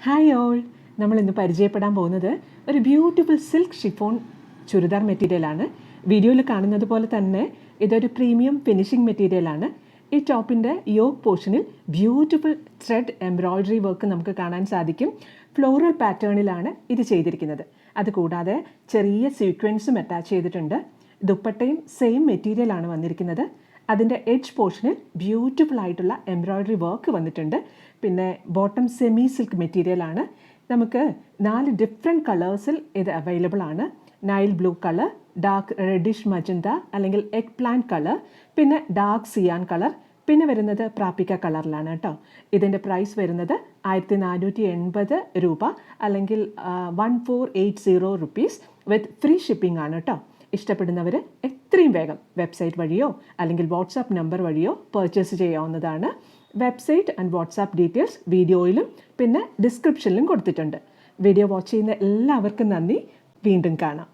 Hi all, നമ്മളിന്ന് പരിചയപ്പെടാൻ പോകുന്നത് ഒരു ബ്യൂട്ടിഫുൾ സിൽക്ക് ഷിഫോൺ ചുരിദാർ മെറ്റീരിയലാണ്. വീഡിയോയിൽ കാണുന്നത് പോലെ തന്നെ ഇതൊരു പ്രീമിയം ഫിനിഷിംഗ് മെറ്റീരിയലാണ്. ഈ ടോപ്പിൻ്റെ യോക്ക് പോർഷനിൽ ബ്യൂട്ടിഫുൾ ത്രെഡ് എംബ്രോയ്ഡറി വർക്ക് നമുക്ക് കാണാൻ സാധിക്കും. ഫ്ലോറൽ പാറ്റേണിലാണ് ഇത് ചെയ്തിരിക്കുന്നത്. അതുകൂടാതെ ചെറിയ സീക്വൻസും അറ്റാച്ച് ചെയ്തിട്ടുണ്ട്. ദുപ്പട്ടയും സെയിം മെറ്റീരിയലാണ് വന്നിരിക്കുന്നത്. അതിൻ്റെ എഡ്ജ് പോർഷനിൽ ബ്യൂട്ടിഫുൾ ആയിട്ടുള്ള എംബ്രോയ്ഡറി വർക്ക് വന്നിട്ടുണ്ട്. പിന്നെ ബോട്ടം സെമി സിൽക്ക് മെറ്റീരിയലാണ്. നമുക്ക് 4 ഡിഫറെൻറ്റ് കളേഴ്സിൽ ഇത് അവൈലബിൾ ആണ്. Nile blue colour, dark reddish magenta അല്ലെങ്കിൽ എഗ് പ്ലാന്റ് കളർ, പിന്നെ ഡാർക്ക് സിയാൻ കളർ, പിന്നെ വരുന്നത് പ്രാപ്പിക്ക കളറിലാണ് കേട്ടോ. ഇതിൻ്റെ പ്രൈസ് വരുന്നത് 1480 രൂപ അല്ലെങ്കിൽ 1480 റുപ്പീസ് വിത്ത് ഫ്രീ ഷിപ്പിംഗ് ആണ് കേട്ടോ. ഇഷ്ടപ്പെടുന്നവർ എത്രയും വേഗം വെബ്സൈറ്റ് വഴിയോ അല്ലെങ്കിൽ വാട്സാപ്പ് നമ്പർ വഴിയോ പർച്ചേസ് ചെയ്യാവുന്നതാണ്. വെബ്സൈറ്റ് ആൻഡ് വാട്സാപ്പ് ഡീറ്റെയിൽസ് വീഡിയോയിലും പിന്നെ ഡിസ്ക്രിപ്ഷനിലും കൊടുത്തിട്ടുണ്ട്. വീഡിയോ വാച്ച് ചെയ്യുന്ന എല്ലാവർക്കും നന്ദി. വീണ്ടും കാണാം.